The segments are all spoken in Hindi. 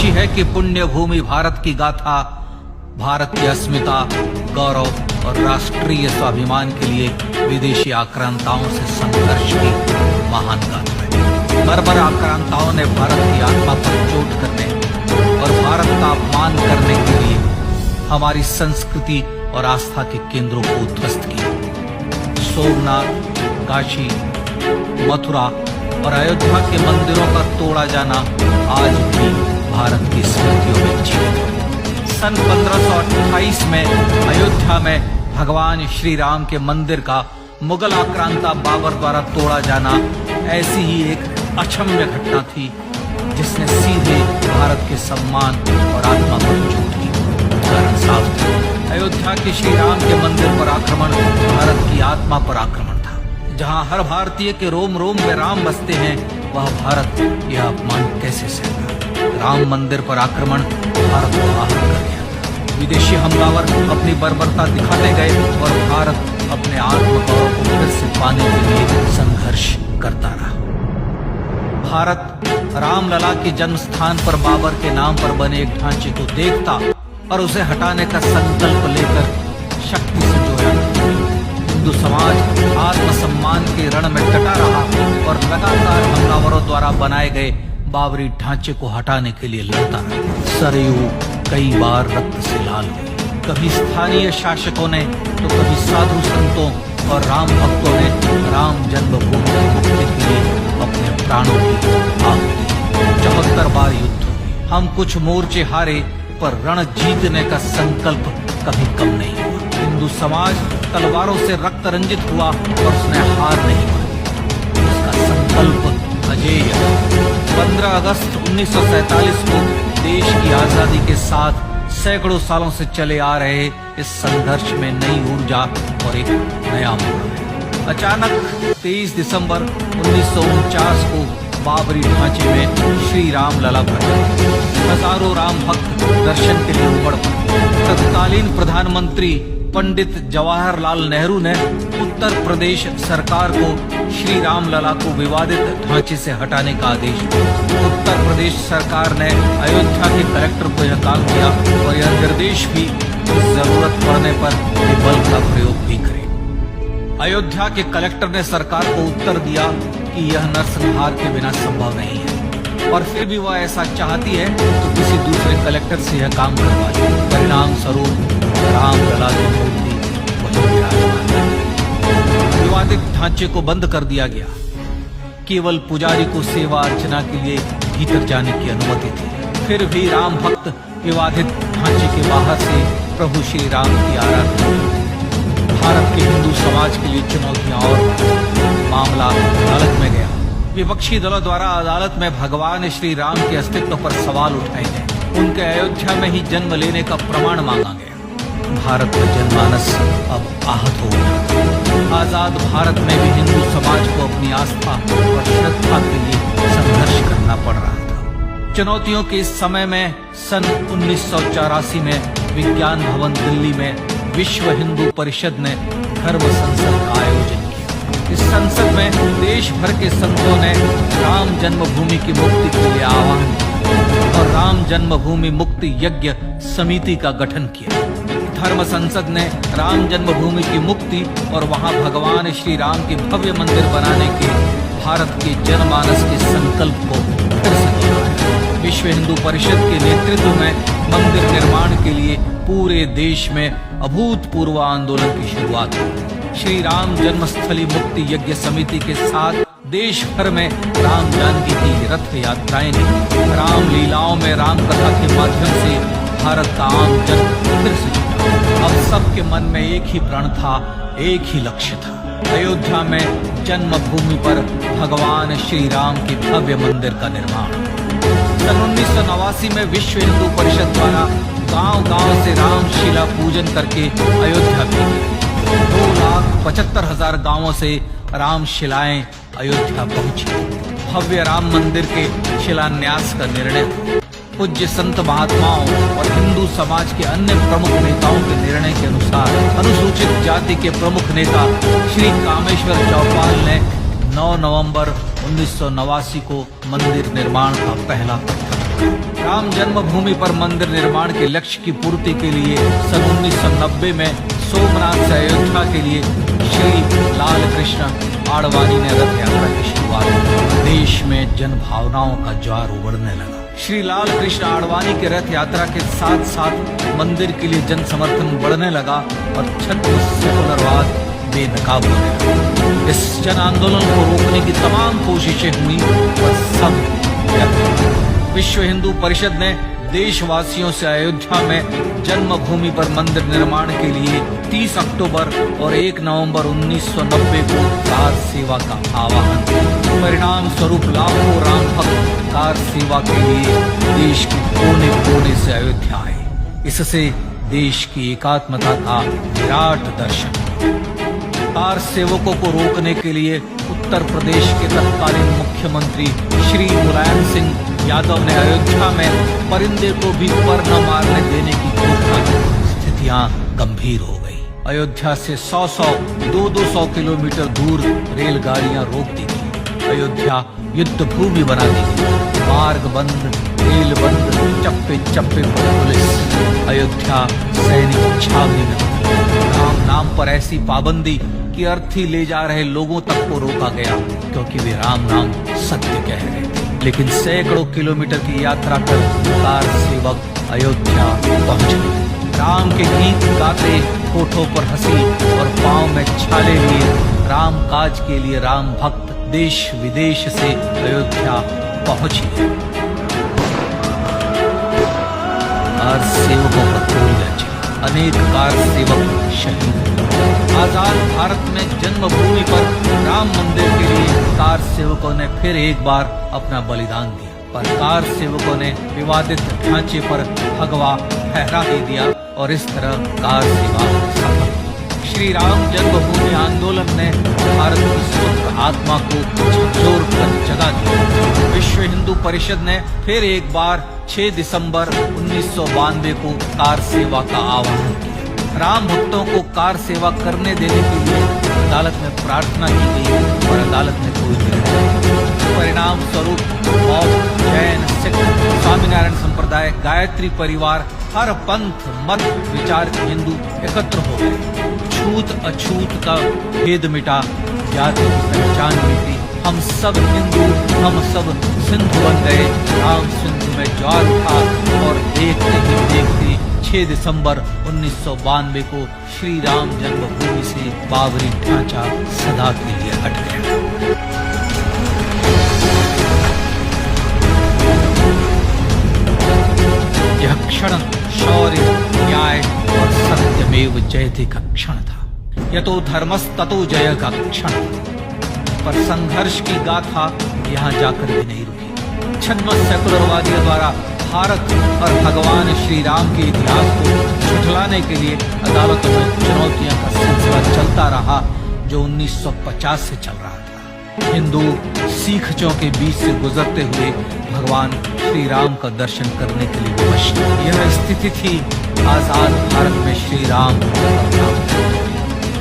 खुशी है कि पुण्य भूमि भारत की गाथा, भारत की अस्मिता, गौरव और राष्ट्रीय स्वाभिमान के लिए विदेशी आक्रांताओं से संघर्ष की महान गाथा है। बर्बर आक्रांताओं ने भारत की आत्मा पर चोट करने और भारत का अपमान करने के लिए हमारी संस्कृति और आस्था के केंद्रों को उद्ध्वस्त किया। सोमनाथ, काशी, मथुरा और अयोध्या के मंदिरों का तोड़ा जाना आज भी भारत की स्मृतियों में जीवित है। सन 1528 में अयोध्या में भगवान श्री राम के मंदिर का मुगल आक्रांता बाबर द्वारा तोड़ा जाना ऐसी ही एक अक्षम्य घटना थी जिसने सीधे भारत के सम्मान और आत्मा पर चोट की। कारण साफ था, अयोध्या के श्री राम के मंदिर पर आक्रमण भारत की आत्मा पर आक्रमण था। जहां हर भारतीय के रोम रोम में राम बसते हैं, वह भारत यह अपमान कैसे सहता। राम मंदिर पर आक्रमण भारत को आहत कर गया था। विदेशी हमलावर अपनी बर्बरता दिखाते गए और भारत अपने आत्मगौरव को फिर से पाने के लिए संघर्ष करता रहा। भारत रामलला के जन्म स्थान पर बाबर के नाम पर बने एक ढांचे को देखता और उसे हटाने का संकल्प लेकर शक्ति से जोड़ा। हिंदू समाज आत्मसम्मान के रण में डटा रहा और लगातार हमलावरों द्वारा बनाए गए बाबरी ढांचे को हटाने के लिए लड़ता रहा। सरयू कई बार रक्त से लाल हुई। कभी स्थानीय शासकों ने तो कभी साधु संतों और राम भक्तों ने राम जन्मभूमि की मुक्ति के लिए अपने प्राणों की आहुति दी। 74 बार युद्ध हुए। हम कुछ मोर्चे हारे, पर रण जीतने का संकल्प कभी कम नहीं हुआ। हिंदू समाज तलवारों से रक्त रंजित हुआ और उसने हार नहीं मानी। उसका संकल्प अजेय है। 15 अगस्त 1947 को देश की आजादी के साथ सैकड़ों सालों से चले आ रहे इस संघर्ष में नई ऊर्जा और एक नया मोड़ आया। अचानक 23 दिसंबर 1949 को बाबरी ढांचे में श्री राम लला प्रकट। हजारों राम भक्त दर्शन के लिए उमड़ पड़े। तत्कालीन प्रधानमंत्री पंडित जवाहरलाल नेहरू ने उत्तर प्रदेश सरकार को श्री राम लला को विवादित ढांचे से हटाने का आदेश दिया। उत्तर प्रदेश सरकार ने अयोध्या के कलेक्टर को यह काम किया और यह निर्देश भी कि जरूरत पड़ने पर बल का प्रयोग भी करे। अयोध्या के कलेक्टर ने सरकार को उत्तर दिया कि यह नरसंहार के बिना संभव नहीं है, और फिर भी वह ऐसा चाहती है तो किसी दूसरे कलेक्टर से यह काम करवा ले। परिणाम स्वरूप राम लला की मूर्ति वहीं विराजमान है। विवादित ढांचे को बंद कर दिया गया। केवल पुजारी को सेवा अर्चना के लिए भीतर जाने की अनुमति थी। फिर भी राम भक्त विवादित ढांचे के बाहर से प्रभु श्री राम की आराधना। भारत के हिंदू समाज के लिए चुनौतियां और मामला अदालत में गया। विपक्षी दलों द्वारा अदालत में भगवान श्री राम के अस्तित्व पर सवाल उठाए गए। उनके अयोध्या में ही जन्म लेने का प्रमाण मांगा गया। भारत का जनमानस अब आहत हो गया। आजाद भारत में भी हिंदू समाज को अपनी आस्था और श्रद्धा के लिए संघर्ष करना पड़ रहा था। चुनौतियों के इस समय में सन 1984 में विज्ञान भवन दिल्ली में विश्व हिंदू परिषद ने धर्म संसद का आयोजन किया। इस संसद में देश भर के संतों ने राम जन्मभूमि की मुक्ति के लिए आह्वान किया और राम जन्मभूमि मुक्ति यज्ञ समिति का गठन किया। धर्म संसद ने राम जन्मभूमि की मुक्ति और वहां भगवान श्री राम के भव्य मंदिर बनाने के भारत के जनमानस के संकल्प को फिर से दोहराया। विश्व हिंदू परिषद के नेतृत्व में मंदिर निर्माण के लिए पूरे देश में अभूतपूर्व आंदोलन की शुरुआत हुई। श्री राम जन्मस्थली मुक्ति यज्ञ समिति के साथ देश भर में राम जानकी की रथ यात्राएं निकली। राम लीलाओं में राम कथा के माध्यम से भारत का आम जन फिर से जुटा। अब सबके मन में एक ही प्रण था, एक ही लक्ष्य था। अयोध्या में जन्मभूमि पर भगवान श्री राम के भव्य मंदिर का निर्माण। सन 1989 में विश्व हिंदू परिषद द्वारा गांव-गांव से रामशिला पूजन करके अयोध्या भेजी। 2,75,000 गांवों से रामशिलाएं अयोध्या पहुंची। भव्य राम मंदिर के शिलान्यास का निर्णय हुआ। पूज्य संत महात्माओं और हिंदू समाज के अन्य प्रमुख नेताओं के निर्णय के अनुसार अनुसूचित जाति के प्रमुख नेता श्री कामेश्वर चौपाल ने 9 नवंबर 1989 को मंदिर निर्माण का पहला पत्थर रखा। राम जन्मभूमि पर मंदिर निर्माण के लक्ष्य की पूर्ति के लिए सन 1990 में सोमनाथ से अयोध्या के लिए श्री लाल कृष्ण आडवाणी ने रथ यात्रा की शुरुआत की। देश में जन भावनाओं का ज्वार उमड़ने लगा। श्री लाल कृष्ण आडवाणी के रथ यात्रा के साथ साथ मंदिर के लिए जन समर्थन बढ़ने लगा और छत्र सेकुलरवाद बेनकाब हो गया। इस जन आंदोलन को रोकने की तमाम कोशिशें हुई और सब व्यर्थ। विश्व हिंदू परिषद ने देशवासियों से अयोध्या में जन्मभूमि पर मंदिर निर्माण के लिए 30 अक्टूबर और 1 नवंबर 1990 को कार सेवा का आह्वान किया। परिणाम स्वरूप लाखों राम भक्त कार सेवा के लिए देश के कोने कोने से अयोध्या आए। इससे देश की एकात्मता का विराट दर्शन। कार सेवकों को रोकने के लिए उत्तर प्रदेश के तत्कालीन मुख्यमंत्री श्री मुलायम सिंह यादव ने अयोध्या में परिंदे को भी पर न मारने देने की घोषणा की। स्थितियां गंभीर हो गई। अयोध्या से 100-100, 200-200 किलोमीटर दूर रेलगाड़ियां रोक दी गई। अयोध्या युद्ध भूमि बना दी गई। मार्ग बंद, रेल बंद, चप्पे चप्पे पर पुलिस। अयोध्या सैनिक छावनी में बदल। राम नाम पर ऐसी पाबंदी कि अर्थी ले जा रहे लोगों तक को रोका गया, क्योंकि वे राम नाम सत्य कह रहे थे। लेकिन सैकड़ों किलोमीटर की यात्रा कर कार सेवक अयोध्या पहुंच गए। राम के गीत गाते, होठों पर हंसी और पांव में छाले लिए राम काज के लिए राम भक्त देश विदेश से अयोध्या पहुंच गए। कार सेवकों पर गोलियां चली। अनेक कार सेवक शहीद। आजाद भारत में जन्मभूमि पर राम मंदिर के लिए कार सेवकों ने फिर एक बार अपना बलिदान दिया, पर कार सेवकों ने विवादित ढांचे पर भगवा फहरा ही दिया और इस तरह कार सेवा सफल। श्री राम जन्मभूमि आंदोलन ने भारत की सुप्त आत्मा को झकझोर कर जगा दिया। विश्व हिंदू परिषद ने फिर एक बार 6 दिसंबर 1992 को कार सेवा का आह्वान किया। राम भक्तों को कार सेवा करने देने के लिए अदालत में प्रार्थना की गई और अदालत ने कोई निर्णय नहीं। परिणाम स्वरूप बौद्ध, जैन, सिख, स्वामीनारायण संप्रदाय, गायत्री परिवार, हर पंथ मत विचार के हिंदू एकत्र हो गए। छूत अछूत का भेद मिटा, जाति की पहचान मिटी। हम सब हिंदू, हम सब सिंधु बन गए। राम सिंधु में ज्वार उठा और देखते ही देखते 6 दिसंबर 1992 को श्री राम जन्मभूमि से बाबरी ढांचा सदा के लिए हट गया। यह क्षण शौर्य, न्याय और सत्यमेव जयते का क्षण था। यतो धर्मस्ततो जय का क्षण था। पर संघर्ष की गाथा यहाँ जाकर भी नहीं रुकी। छद्म सेकुलरवादियों द्वारा भारत और भगवान श्री राम के इतिहास को झुठलाने के लिए अदालतों में चुनौतियों का सिलसिला चलता रहा, जो 1950 से चल रहा था। हिंदू सिखों के बीच से गुजरते हुए भगवान श्री राम का दर्शन करने के लिए विवश। यह स्थिति थी आजाद भारत में श्री राम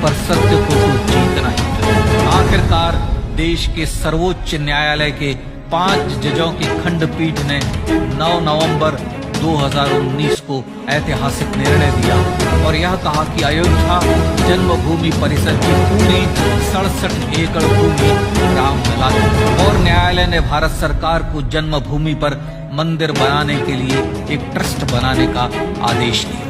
पर सत्य को तो जीतना ही था। आखिरकार देश के सर्वोच्च न्यायालय के 5 जजों की खंडपीठ ने 9 नवंबर 2019 को ऐतिहासिक निर्णय दिया और यह कहा कि अयोध्या जन्मभूमि परिसर की पूरी 67 एकड़ भूमि राम लला है। और न्यायालय ने भारत सरकार को जन्मभूमि पर मंदिर बनाने के लिए एक ट्रस्ट बनाने का आदेश दिया।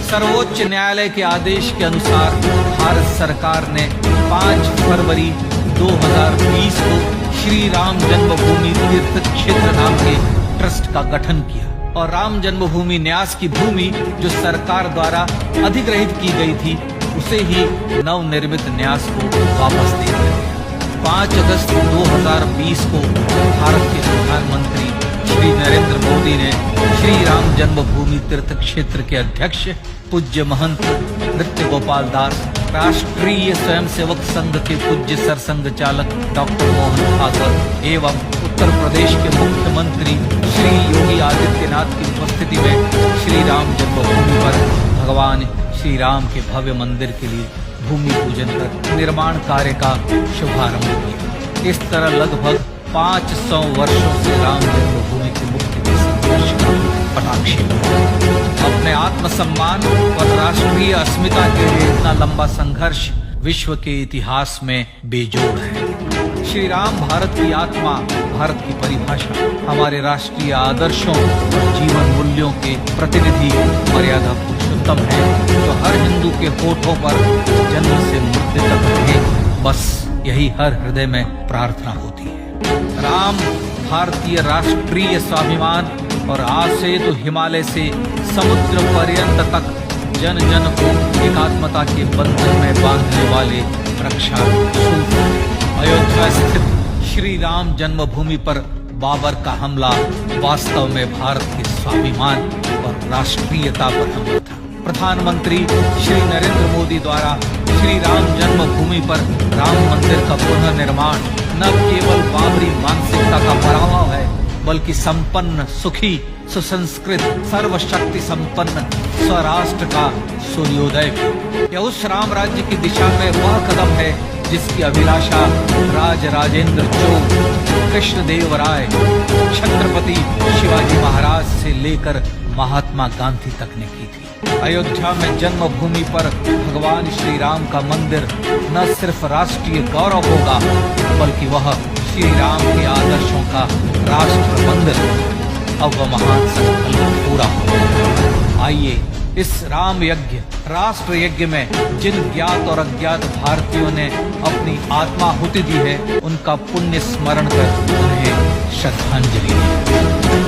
सर्वोच्च न्यायालय के आदेश के अनुसार भारत सरकार ने 5 फरवरी 2020 को श्री राम जन्मभूमि तीर्थ क्षेत्र नाम के ट्रस्ट का गठन किया और राम जन्मभूमि न्यास की भूमि जो सरकार द्वारा अधिग्रहित की गई थी, उसे ही नवनिर्मित न्यास को वापस दे दिया गया। 5 अगस्त 2020 को भारत के प्रधानमंत्री श्री नरेंद्र मोदी ने श्री राम जन्मभूमि तीर्थ क्षेत्र के अध्यक्ष पूज्य महंत नृत्य गोपाल दास, राष्ट्रीय स्वयंसेवक संघ के पूज्य सरसंघ चालक डॉक्टर मोहन ठाकुर एवं उत्तर प्रदेश के मुख्यमंत्री श्री योगी आदित्यनाथ की उपस्थिति में श्री राम जन्मभूमि पर भगवान श्री राम के भव्य मंदिर के लिए भूमि पूजन कर निर्माण कार्य का शुभारंभ किया। इस तरह लगभग 500 वर्षों से राम जन्मभूमि की मुक्ति के संघर्ष कटाक्षी हुआ। अपने आत्मसम्मान और राष्ट्रीय अस्मिता के लिए इतना लंबा संघर्ष विश्व के इतिहास में बेजोड़ है। श्री राम भारत की आत्मा, भारत की परिभाषा, हमारे राष्ट्रीय आदर्शों और जीवन मूल्यों के प्रतिनिधि, मर्यादा पुरुषोत्तम है, जो हर हिंदू के होठों पर जन्म से मृत्यु तक रहे। बस यही हर हृदय में प्रार्थना होती है। राम भारतीय राष्ट्रीय स्वाभिमान और आज से तो हिमालय से समुद्र पर्यंत तक जन जन को एकात्मता के बंधन में बांधने वाले रक्षा सूत्र है। अयोध्या स्थित श्री राम जन्मभूमि पर बाबर का हमला वास्तव में भारत के स्वाभिमान और राष्ट्रीयता पर हमला था। प्रधानमंत्री श्री नरेंद्र मोदी द्वारा श्री राम जन्मभूमि पर राम मंदिर का पुनर्निर्माण न केवल बाबरी मानसिकता का पराभव है, बल्कि संपन्न, सुखी, सुसंस्कृत, सर्वशक्ति संपन्न स्वराष्ट्र का सूर्योदय भी। यह उस राम राज्य की दिशा में वह कदम है जिसकी अभिलाषा राजेंद्र चोल, कृष्णदेव राय, छत्रपति शिवाजी महाराज से लेकर महात्मा गांधी तक ने की थी। अयोध्या में जन्मभूमि पर भगवान श्री राम का मंदिर न सिर्फ राष्ट्रीय गौरव होगा, बल्कि वह श्री राम के आदर्शों का राष्ट्र मंदिर, अब वह महान संकल्प पूरा होगा। आइए इस राम यज्ञ, राष्ट्र यज्ञ में जिन ज्ञात और अज्ञात भारतीयों ने अपनी आत्माहुति दी है, उनका पुण्य स्मरण कर उन्हें श्रद्धांजलि दें।